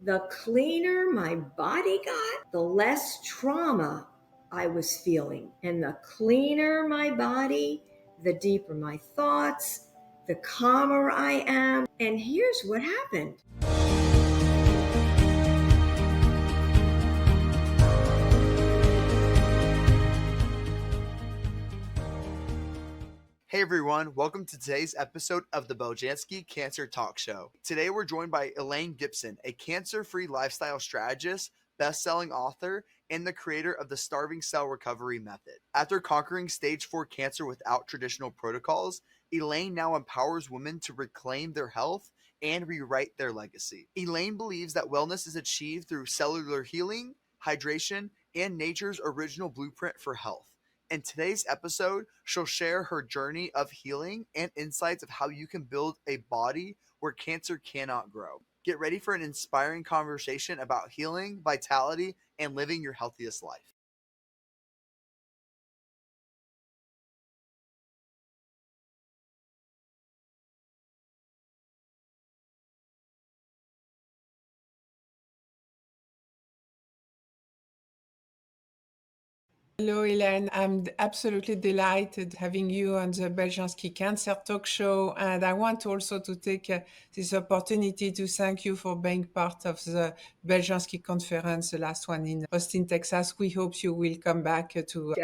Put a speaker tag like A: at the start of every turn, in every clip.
A: The cleaner my body got, the less trauma I was feeling. And the cleaner my body, the deeper my thoughts, the calmer I am. And here's what happened.
B: Hey everyone, welcome to today's episode of the Beljanski Cancer Talk Show. Today we're joined by Elaine Gibson, a cancer-free lifestyle strategist, best-selling author, and the creator of the Starving Cell Recovery Method. After conquering stage 4 cancer without traditional protocols, Elaine now empowers women to reclaim their health and rewrite their legacy. Elaine believes that wellness is achieved through cellular healing, hydration, and nature's original blueprint for health. In today's episode, she'll share her journey of healing and insights of how you can build a body where cancer cannot grow. Get ready for an inspiring conversation about healing, vitality, and living your healthiest life.
C: Hello, Elaine. I'm absolutely delighted having you on the Beljanski Cancer Talk Show. And I want also to take this opportunity to thank you for being part of the Beljanski conference, the last one in Austin, Texas. We hope you will come back to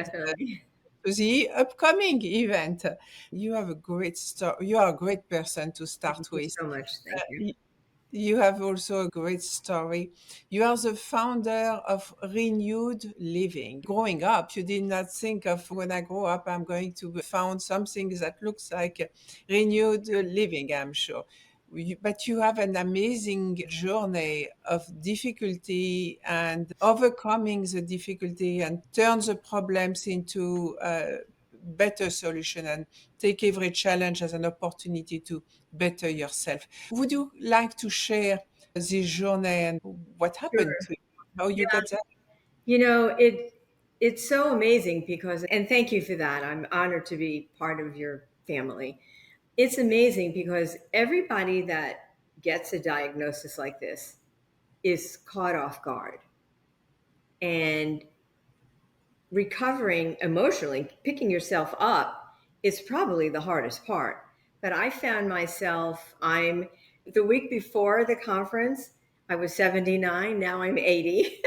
C: the upcoming event. You have a great story. You are a great person to start
A: Thank you
C: with.
A: so much. Thank you.
C: You have also a great story. You are the founder of Renewed Living. Growing up, you did not think of, when I grow up, I'm going to found something that looks like renewed living, I'm sure. But you have an amazing journey of difficulty and overcoming the difficulty and turn the problems into better solution and take every challenge as an opportunity to better yourself. Would you like to share this journey and what happened to you? How you got that?
A: You know, it's so amazing because, and thank you for that. I'm honored to be part of your family. It's amazing because everybody that gets a diagnosis like this is caught off guard. And recovering emotionally, picking yourself up is probably the hardest part. But I found myself, the week before the conference, I was 79, now I'm 80.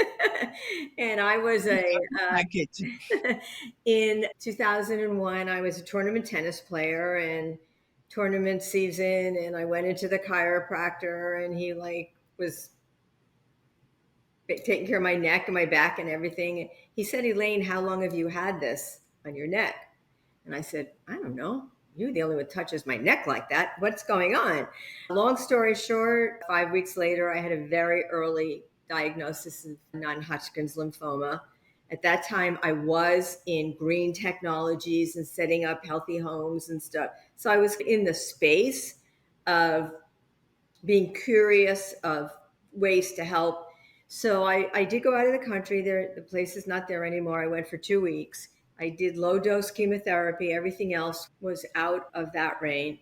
A: And I was in 2001, I was a tournament tennis player and tournament season. And I went into the chiropractor and he was taking care of my neck and my back and everything. He said, Elaine, how long have you had this on your neck? And I said, I don't know. You're the only one that touches my neck like that. What's going on? Long story short, 5 weeks later, I had a very early diagnosis of non-Hodgkin's lymphoma. At that time, I was in green technologies and setting up healthy homes and stuff. So I was in the space of being curious of ways to help. So I did go out of the country. The place is not there anymore. I went for 2 weeks. I did low dose chemotherapy. Everything else was out of that range.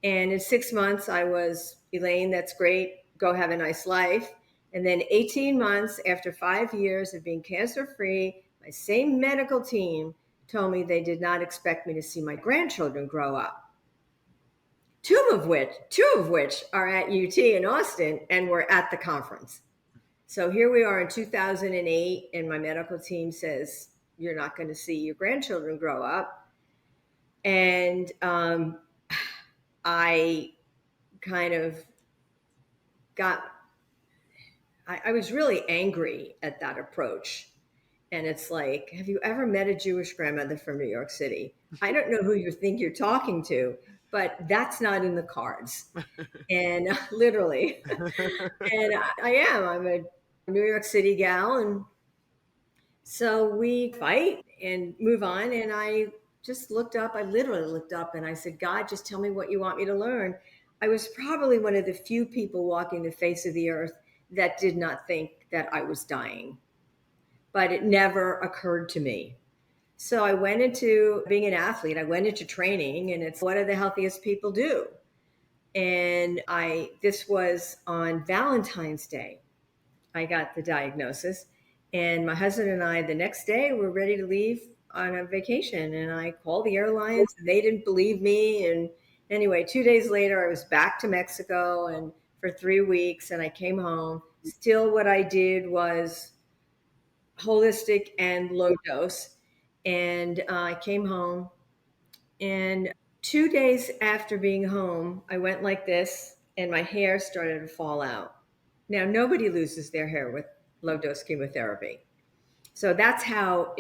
A: And in 6 months, I was, Elaine, that's great. Go have a nice life. And then 18 months after 5 years of being cancer free, my same medical team told me they did not expect me to see my grandchildren grow up. Two of which are at UT in Austin and were at the conference. So here we are in 2008, and my medical team says, you're not going to see your grandchildren grow up. And I kind of I was really angry at that approach. And it's like, have you ever met a Jewish grandmother from New York City? I don't know who you think you're talking to, but that's not in the cards. And literally, and I'm a New York City gal. And so we fight and move on. And I just I literally looked up and I said, God, just tell me what you want me to learn. I was probably one of the few people walking the face of the earth that did not think that I was dying, but it never occurred to me. So I went into being an athlete. I went into training, and it's what do the healthiest people do? And this was on Valentine's Day. I got the diagnosis. And my husband and I, the next day, were ready to leave on a vacation. And I called the airlines, and they didn't believe me. And anyway, 2 days later, I was back to Mexico and for 3 weeks, and I came home. Still, what I did was holistic and low dose. And I came home, and 2 days after being home, I went like this, and my hair started to fall out. Now, nobody loses their hair with low dose chemotherapy. So that's how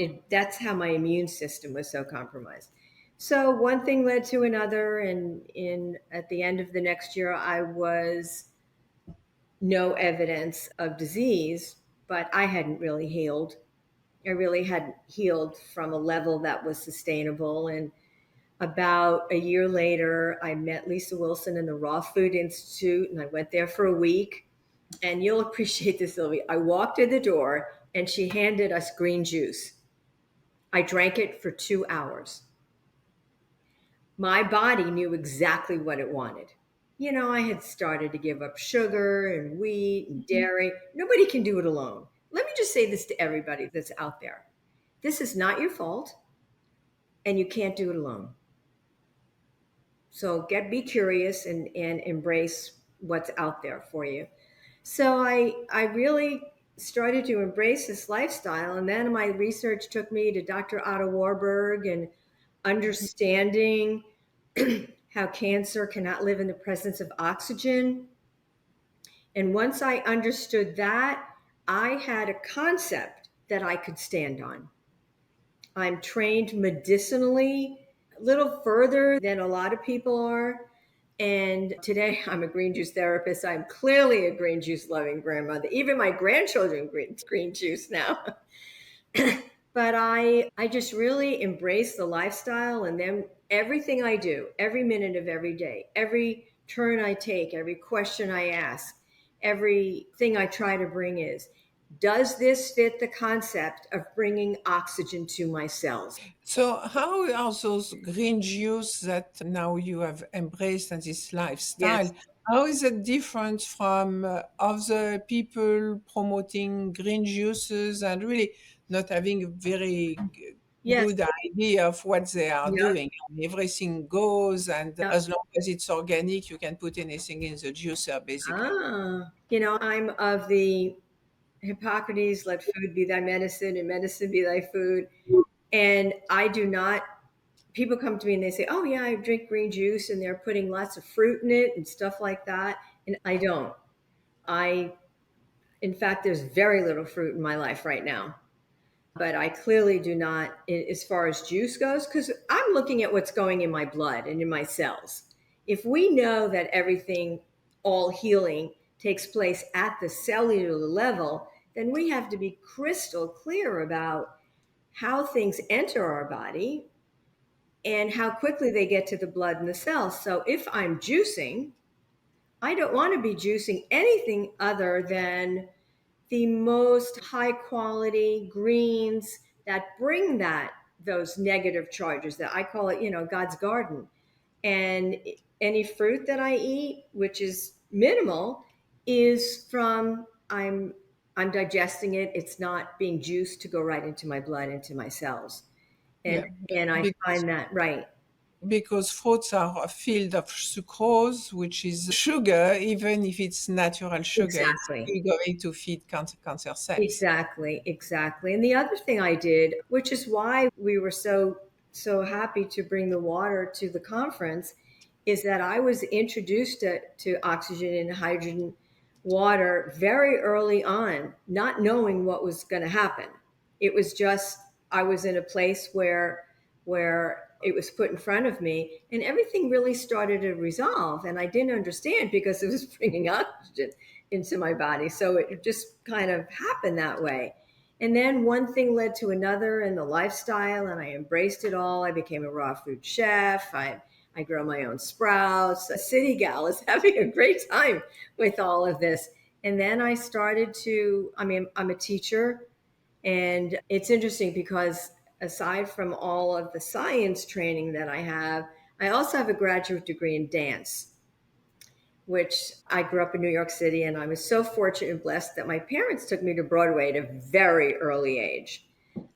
A: my immune system was so compromised. So one thing led to another, and in at the end of the next year, I was no evidence of disease, but I hadn't really healed. I really hadn't healed from a level that was sustainable. And about a year later, I met Lisa Wilson in the Raw Food Institute, and I went there for a week. And you'll appreciate this, Sylvie. I walked in the door, and she handed us green juice. I drank it for 2 hours. My body knew exactly what it wanted. I had started to give up sugar and wheat and dairy. Nobody can do it alone. Let me just say this to everybody that's out there. This is not your fault, and you can't do it alone. So be curious and embrace what's out there for you. So I really started to embrace this lifestyle. And then my research took me to Dr. Otto Warburg and understanding how cancer cannot live in the presence of oxygen. And once I understood that, I had a concept that I could stand on. I'm trained medicinally a little further than a lot of people are. And today I'm a green juice therapist. I'm clearly a green juice loving grandmother. Even my grandchildren green juice now. But I just really embrace the lifestyle, and then everything I do, every minute of every day, every turn I take, every question I ask, everything I try to bring is, does this fit the concept of bringing oxygen to my cells?
C: So, how are those green juice that now you have embraced and this lifestyle?
A: Yes.
C: How is it different from other people promoting green juices and really not having a very
A: Yes.
C: good idea of what they are
A: Yeah.
C: doing? And everything goes, and
A: Yeah.
C: as long as it's organic, you can put anything in the juicer, basically.
A: I'm of the Hippocrates, let food be thy medicine and medicine be thy food. And I do not, people come to me and they say, oh, yeah, I drink green juice and they're putting lots of fruit in it and stuff like that. And I don't. In fact, there's very little fruit in my life right now. But I clearly do not, as far as juice goes, because I'm looking at what's going in my blood and in my cells. If we know that everything, all healing, takes place at the cellular level, then we have to be crystal clear about how things enter our body and how quickly they get to the blood and the cells. So if I'm juicing, I don't want to be juicing anything other than the most high quality greens that bring those negative charges, that I call it, God's garden. And any fruit that I eat, which is minimal, is from I'm digesting it. It's not being juiced to go right into my blood, into my cells. And
C: Yeah,
A: and I
C: because
A: find that right.
C: fruits are filled of sucrose, which is sugar, even if it's natural sugar, it's
A: Exactly.
C: still going to feed cancer cells.
A: Exactly, exactly. And the other thing I did, which is why we were so happy to bring the water to the conference, is that I was introduced to oxygen and hydrogen water very early on, not knowing what was going to happen. It was just I was in a place where it was put in front of me, and everything really started to resolve. And I didn't understand because it was bringing oxygen into my body. So it just kind of happened that way. And then one thing led to another in the lifestyle, and I embraced it all. I became a raw food chef. I grow my own sprouts. A city gal is having a great time with all of this. And then I started I'm a teacher, and it's interesting because aside from all of the science training that I also have a graduate degree in dance. which I grew up in New York City, and I was so fortunate and blessed that my parents took me to Broadway at a very early age.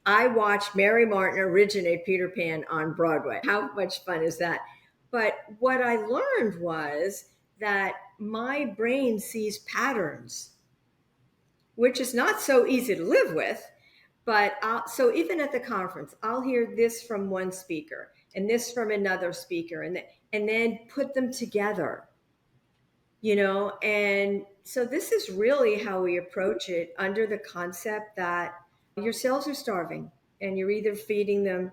A: I watched Mary Martin originate Peter Pan on Broadway. How much fun is that? But what I learned was that my brain sees patterns, which is not so easy to live with. But so even at the conference, I'll hear this from one speaker and this from another speaker, and then put them together, And so this is really how we approach it, under the concept that your cells are starving and you're either feeding them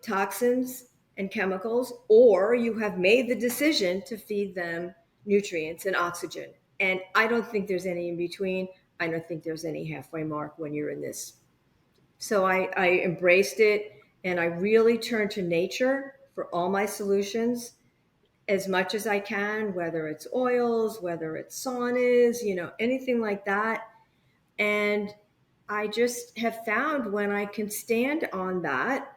A: toxins and chemicals, or you have made the decision to feed them nutrients and oxygen. And I don't think there's any in between. I don't think there's any halfway mark when you're in this. So I embraced it, and I really turned to nature for all my solutions as much as I can, whether it's oils, whether it's saunas, anything like that. And I just have found when I can stand on that,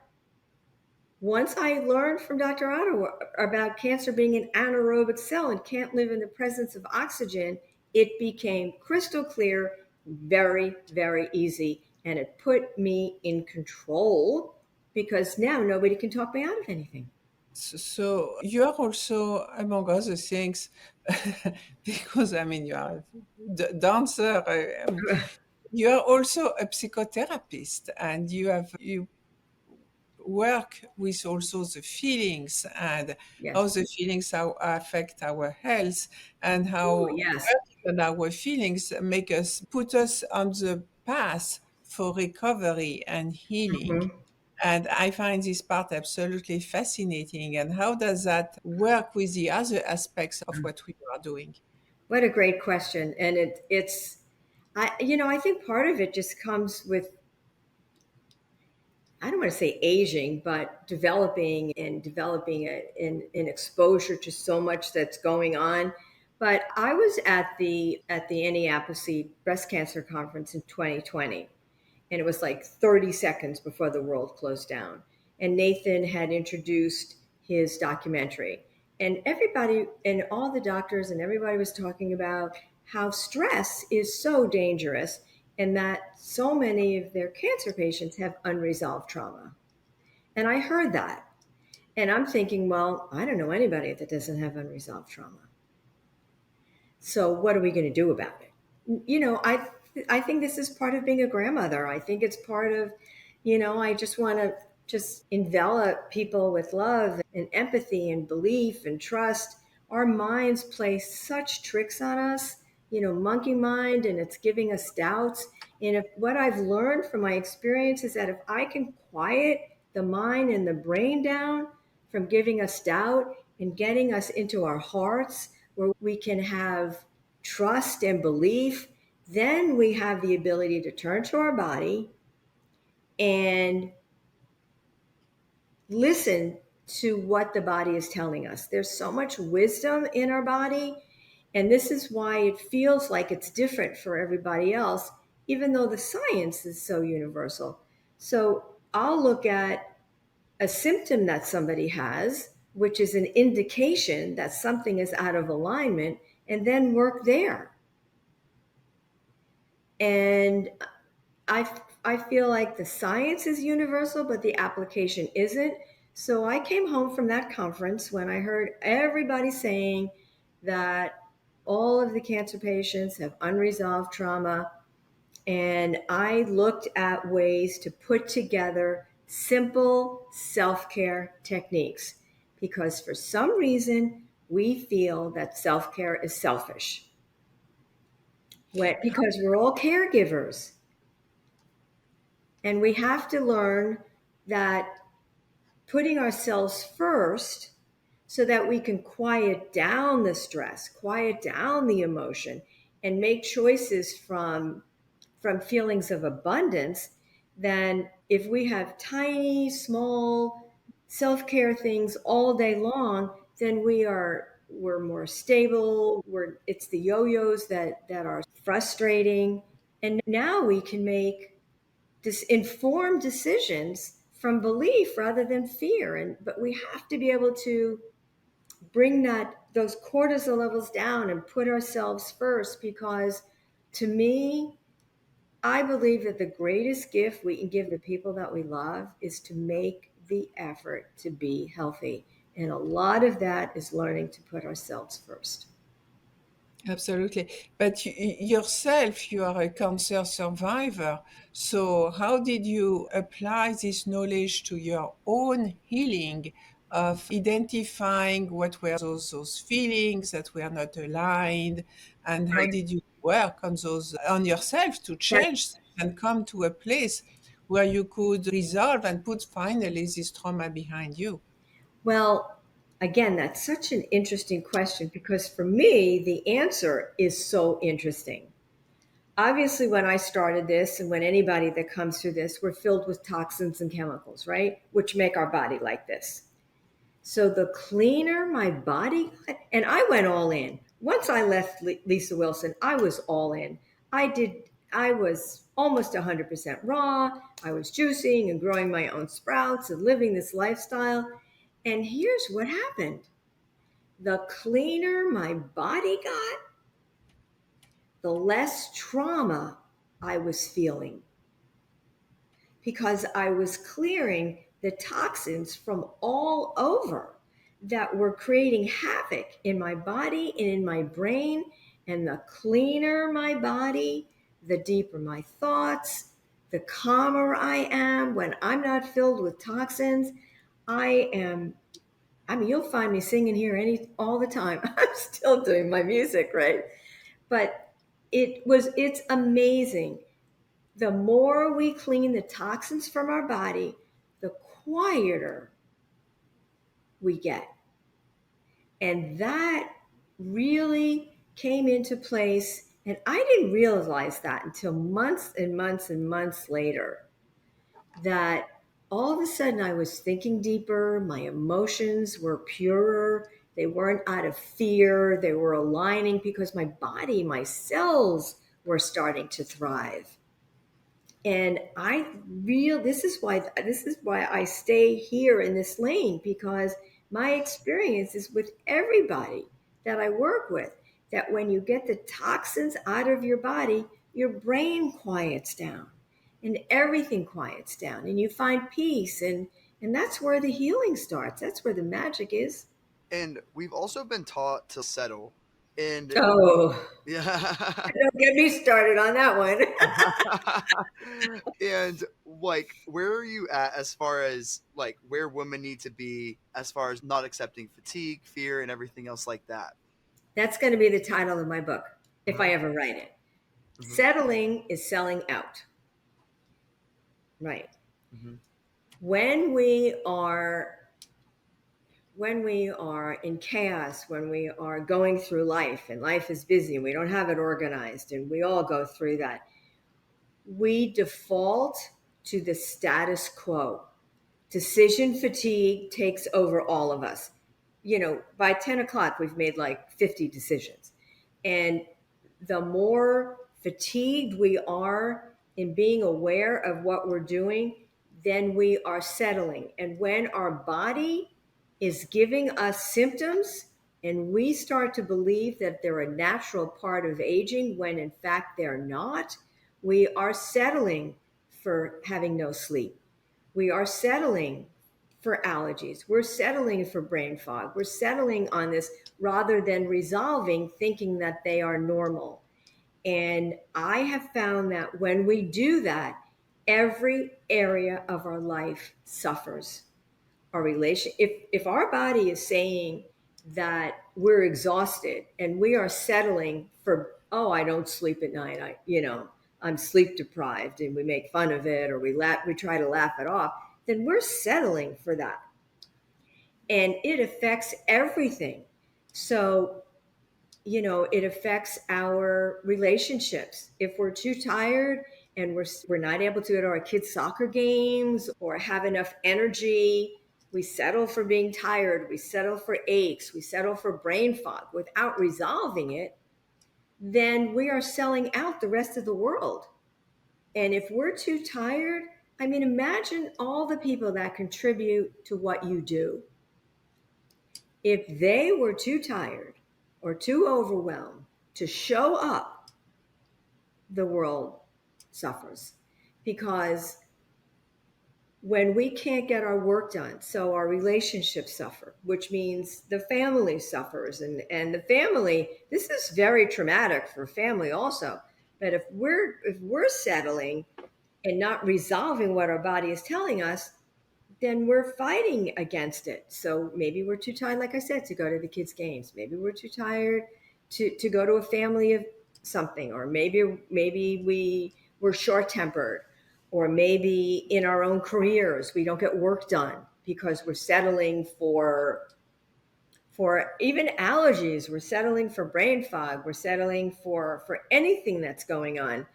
A: once I learned from Dr. Otto about cancer being an anaerobic cell and can't live in the presence of oxygen, it became crystal clear, very, very easy. And it put me in control, because now nobody can talk me out of anything.
C: So you are also, among other things, because you are a dancer, you are also a psychotherapist, and you work with also the feelings, and
A: Yes.
C: how the feelings affect our health, and how
A: Ooh, yes.
C: working on our feelings put us on the path for recovery and healing.
A: Mhm.
C: And I find this part absolutely fascinating. And how does that work with the other aspects of what we are doing?
A: What a great question. And I think part of it just comes with, I don't want to say aging, but developing an exposure to so much that's going on. But I was at the NEAPOC breast cancer conference in 2020, and it was like 30 seconds before the world closed down. And Nathan had introduced his documentary, and everybody and all the doctors and everybody was talking about how stress is so dangerous, and that so many of their cancer patients have unresolved trauma. And I heard that, and I'm thinking, well, I don't know anybody that doesn't have unresolved trauma. So what are we going to do about it? I think this is part of being a grandmother. I think it's part of, I just want to just envelop people with love and empathy and belief and trust. Our minds play such tricks on us, monkey mind, and it's giving us doubts. And what I've learned from my experience is that if I can quiet the mind and the brain down from giving us doubt and getting us into our hearts, where we can have trust and belief, then we have the ability to turn to our body and listen to what the body is telling us. There's so much wisdom in our body, and this is why it feels like it's different for everybody else, even though the science is so universal. So I'll look at a symptom that somebody has, which is an indication that something is out of alignment, and then work there. And I feel like the science is universal, but the application isn't. So I came home from that conference when I heard everybody saying that all of the cancer patients have unresolved trauma. And I looked at ways to put together simple self-care techniques, because for some reason we feel that self-care is selfish. Because we're all caregivers. And we have to learn that putting ourselves first, so that we can quiet down the stress, quiet down the emotion, and make choices from feelings of abundance, then if we have tiny, small self-care things all day long, then we're more stable. It's the yo-yos that are frustrating. And now we can make informed decisions from belief rather than fear. But we have to be able to bring those cortisol levels down and put ourselves first, because to me, I believe that the greatest gift we can give the people that we love is to make the effort to be healthy. And a lot of that is learning to put ourselves first.
C: Absolutely. But yourself, you are a cancer survivor. So, how did you apply this knowledge to your own healing of identifying what were those feelings that were not aligned? And how
A: Right.
C: did you work on those, on yourself to
A: That's,
C: change and come to a place where you could resolve and put finally this trauma behind you?
A: well, again, that's such an interesting question, because for me, the answer is so interesting. Obviously, when I started this, and when anybody that comes through this, we're filled with toxins and chemicals, right? Which make our body like this. So the cleaner my body got, and I went all in. Once I left Lisa Wilson, I was all in. I was almost 100% raw. I was juicing and growing my own sprouts and living this lifestyle. And here's what happened: the cleaner my body got, the less trauma I was feeling, because I was clearing the toxins from all over that were creating havoc in my body and in my brain. And the cleaner my body, the deeper my thoughts, the calmer I am. When I'm not filled with toxins, I am. I mean, you'll find me singing here all the time. I'm still doing my music, right? But it's amazing. The more we clean the toxins from our body, the quieter we get. And that really came into place. And I didn't realize that until months and months and months later, that all of a sudden I was thinking deeper. My emotions were purer. They weren't out of fear. They were aligning because my body, my cells were starting to thrive. And this is why I stay here in this lane, because my experience is with everybody that I work with, that when you get the toxins out of your body, your brain quiets down and everything quiets down and you find peace, and that's where the healing starts. That's where the magic is.
B: And we've also been taught to settle. And
A: Oh,
B: yeah.
A: don't get me started on that one.
B: And like, where are you at as far as like where women need to be as far as not accepting fatigue, fear, and everything else like that?
A: That's going to be the title of my book if I
B: Mhm,
A: ever write it.
B: mhm,
A: Settling is selling out. Right.
B: mhm.
A: When we are in chaos, when we are going through life and life is busy and we don't have it organized, and we all go through that, we default to the status quo. Decision fatigue takes over all of us. By 10 o'clock, we've made like 50 decisions. And the more fatigued we are in being aware of what we're doing, then we are settling. And when our body is giving us symptoms and we start to believe that they're a natural part of aging, when in fact they're not, we are settling for having no sleep. We are settling for allergies. We're settling for brain fog. We're settling on this rather than resolving, thinking that they are normal. And I have found that when we do that, every area of our life suffers. Our relation, if our body is saying that we're exhausted and we are settling for, oh, I don't sleep at night, I'm sleep deprived, and we make fun of it, or we try to laugh it off, then we're settling for that, and it affects everything. So it affects our relationships. If we're too tired and we're not able to go to our kids' soccer games or have enough energy, we settle for being tired, we settle for aches, we settle for brain fog without resolving it, then we are selling out the rest of the world. And if we're too tired, I mean, imagine all the people that contribute to what you do. If they were too tired or too overwhelmed to show up, the world suffers. Because when we can't get our work done, so our relationships suffer, which means the family suffers. And the family, this is very traumatic for family also. But if we're settling and not resolving what our body is telling us, then we're fighting against it. So maybe we're too tired, like I said, to go to the kids' games. Maybe we're too tired to go to a family of something, or maybe we're short-tempered, or maybe in our own careers we don't get work done because we're settling for even allergies, we're settling for brain fog, we're settling for anything that's going on.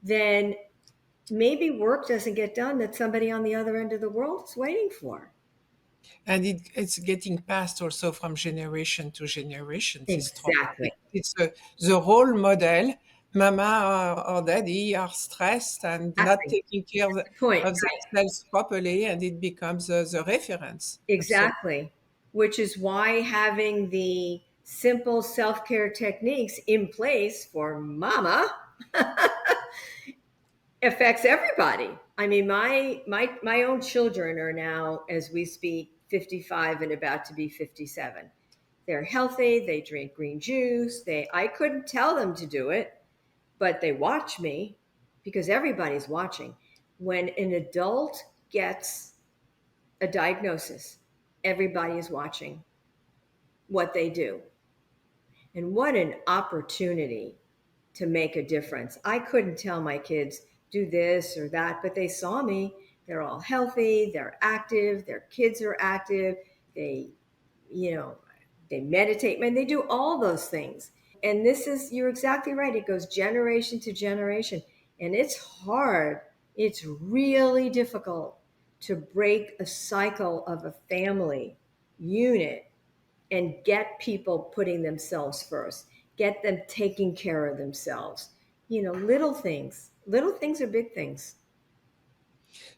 A: Then maybe work doesn't get done that somebody on the other end of the world is waiting for.
C: And it's getting passed also from generation to generation, this trauma.
A: Exactly.
C: It's the role model. Mama or daddy are stressed and not
A: Exactly.
C: taking care of
A: Point.
C: themselves properly, and it becomes the reference.
A: Exactly. Which is why having the simple self-care techniques in place for mama affects everybody. I mean, my own children are now, as we speak, 55 and about to be 57. They're healthy, they drink green juice. I couldn't tell them to do it, but they watch me because everybody's watching. When an adult gets a diagnosis, everybody is watching what they do. And what an opportunity to make a difference. I couldn't tell my kids, do this or that, but they saw me. They're all healthy, they're active, their kids are active, they, they meditate, and they do all those things. And you're exactly right. It goes generation to generation. And it's hard. It's really difficult to break a cycle of a family unit and get people putting themselves first, get them taking care of themselves. Little things. Little things are big things.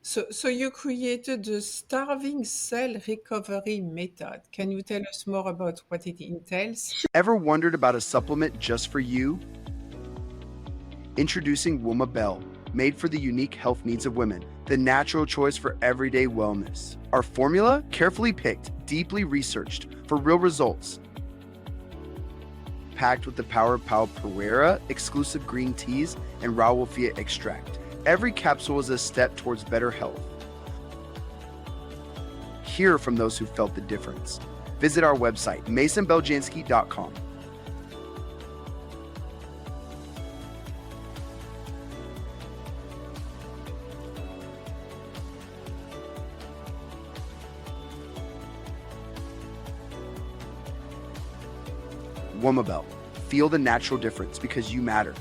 C: So you created the starving cell recovery method. Can you tell us more about what it entails?
B: Ever wondered about a supplement just for you? Introducing Womabel, made for the unique health needs of women, the natural choice for everyday wellness. Our formula, carefully picked, deeply researched, for real results. Packed with the power of Pau Pereira, exclusive green teas, and Rauwolfia extract. Every capsule is a step towards better health. Hear from those who felt the difference. Visit our website, masonbeljanski.com. Womabel. Feel the natural difference because you matter.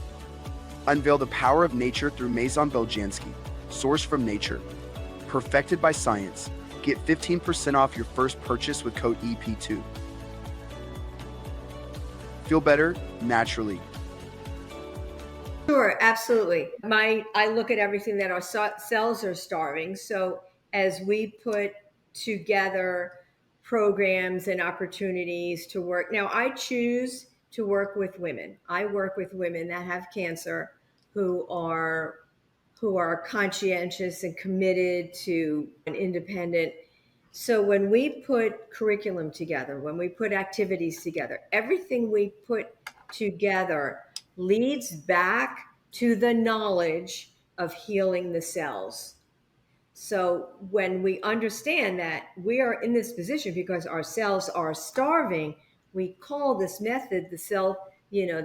B: Unveil the power of nature through Maison Beljanski, sourced from nature, perfected by science. Get 15% off your first purchase with code EP2. Feel better naturally.
A: Sure, absolutely. I look at everything that our cells are starving. So as we put together programs and opportunities to work, now I choose to work with women. I work with women that have cancer who are conscientious and committed to an independent. So when we put curriculum together, when we put activities together, everything we put together leads back to the knowledge of healing the cells. So when we understand that we are in this position because our cells are starving, we call this method the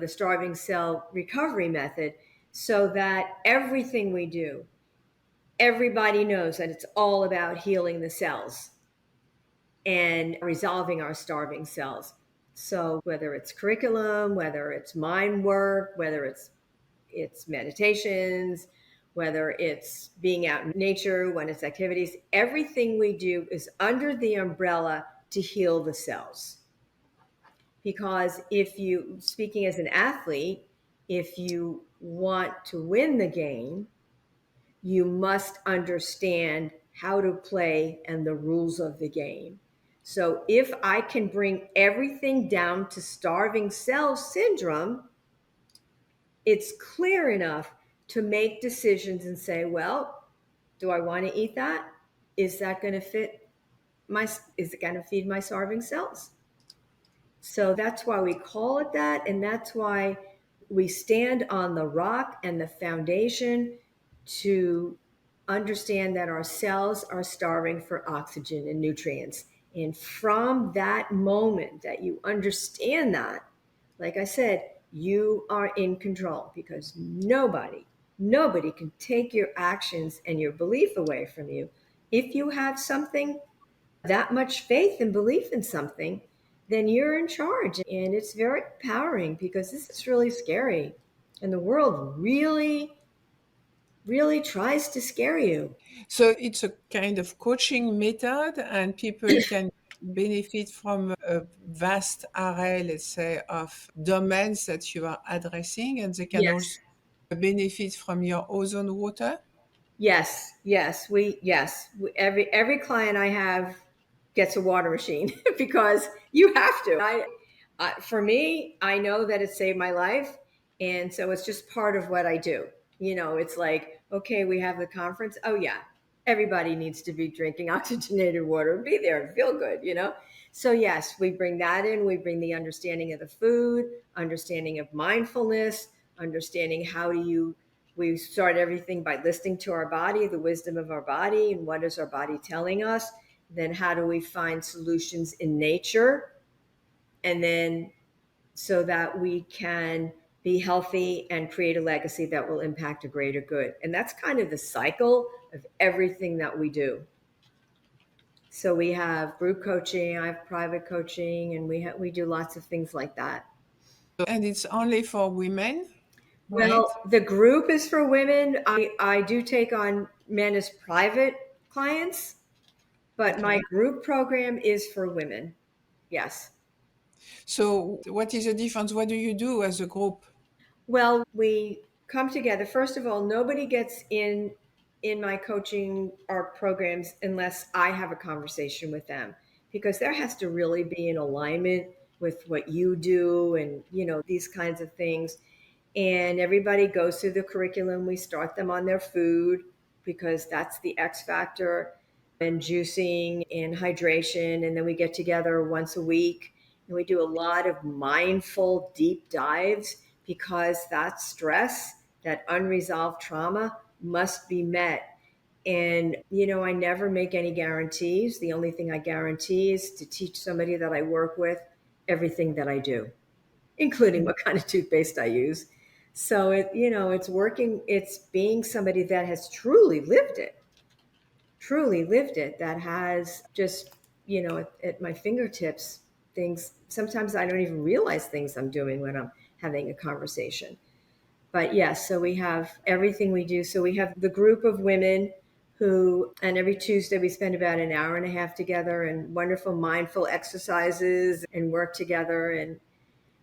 A: starving cell recovery method, so that everything we do, everybody knows that it's all about healing the cells and resolving our starving cells. So whether it's curriculum, whether it's mind work, whether it's meditations, whether it's being out in nature, when it's activities, everything we do is under the umbrella to heal the cells. Because speaking as an athlete, if you want to win the game, you must understand how to play and the rules of the game. So if I can bring everything down to starving cell syndrome, it's clear enough to make decisions and say, well, do I want to eat that? Is that going to fit is it going to feed my starving cells? So that's why we call it that. And that's why we stand on the rock and the foundation to understand that our cells are starving for oxygen and nutrients. And from that moment that you understand that, like I said, you are in control, because nobody can take your actions and your belief away from you. If you have something, that much faith and belief in something, then you're in charge. And it's very empowering, because this is really scary. And the world really, really tries to scare you.
C: So it's a kind of coaching method, and people can benefit from a vast array, let's say, of domains that you are addressing, and they can
A: Yes.
C: also benefit from your ozone water.
A: Every client I have gets a water machine because you have to. For me, I know that it saved my life, and so it's just part of what I do. It's like, okay, we have the conference. Oh yeah, everybody needs to be drinking oxygenated water, be there and feel good. So yes, we bring that in. We bring the understanding of the food, understanding of mindfulness, understanding how do you we start everything by listening to our body, the wisdom of our body, and what is our body telling us. Then how do we find solutions in nature? And then so that we can be healthy and create a legacy that will impact a greater good. And that's kind of the cycle of everything that we do. So we have group coaching, I have private coaching, and we do lots of things like that.
C: And it's only for women, right?
A: Well, the group is for women. I do take on men as private clients, but my
C: Okay.
A: group program is for women. Yes.
C: So what is the difference? What do you do as a group?
A: Well, we come together. First of all, nobody gets in my coaching or programs unless I have a conversation with them, because there has to really be an alignment with what you do and these kinds of things. And everybody goes through the curriculum. We start them on their food, because that's the X factor, and juicing and hydration. And then we get together once a week and we do a lot of mindful deep dives, because that stress, that unresolved trauma must be met. And, I never make any guarantees. The only thing I guarantee is to teach somebody that I work with everything that I do, including what kind of toothpaste I use. So it's working, it's being somebody that has truly lived it, that has just, at my fingertips, things. Sometimes I don't even realize things I'm doing when I'm having a conversation. But yes, so we have everything we do. So we have the group of women and every Tuesday we spend about an hour and a half together, and wonderful mindful exercises and work together. And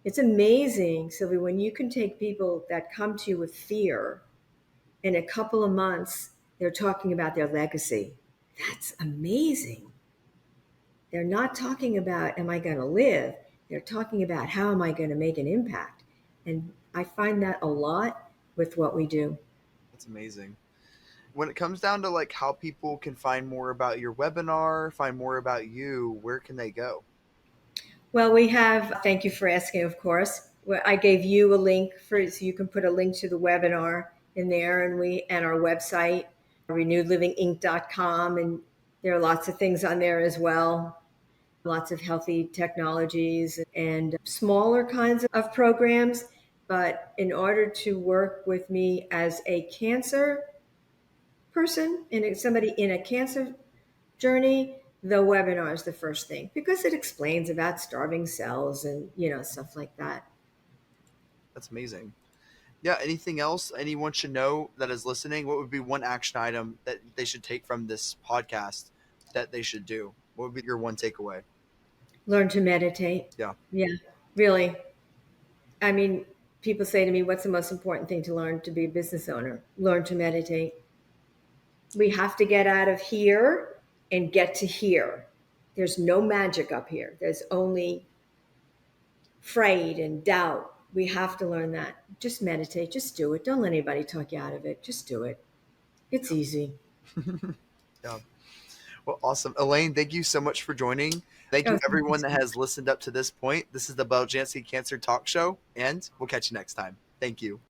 A: it's amazing, Sylvia, when you can take people that come to you with fear, in a couple of months, they're talking about their legacy. That's amazing. They're not talking about, am I going to live? They're talking about, how am I going to make an impact? And I find that a lot with what we do.
B: That's amazing. When it comes down to like how people can find more about your webinar, find more about you, where can they go?
A: Well, thank you for asking, of course. I gave you a link so you can put a link to the webinar in there, and our website, renewedlivinginc.com. And there are lots of things on there as well. Lots of healthy technologies and smaller kinds of programs. But in order to work with me as a cancer person and somebody in a cancer journey, the webinar is the first thing, because it explains about starving cells and stuff like that.
B: That's amazing. Yeah, anything else anyone should know that is listening? What would be one action item that they should take from this podcast that they should do? What would be your one takeaway?
A: Learn to meditate.
B: Yeah.
A: Yeah, really. I mean, people say to me, what's the most important thing to learn to be a business owner? Learn to meditate. We have to get out of here and get to here. There's no magic up here. There's only afraid and doubt. We have to learn that. Just meditate. Just do it. Don't let anybody talk you out of it. Just do it. It's easy.
B: Yeah. Well, awesome. Elaine, thank you so much for joining. Thank you,
A: Oh,
B: everyone that has listened up to this point. This is the Beljanski Cancer Talk Show, and we'll catch you next time. Thank you.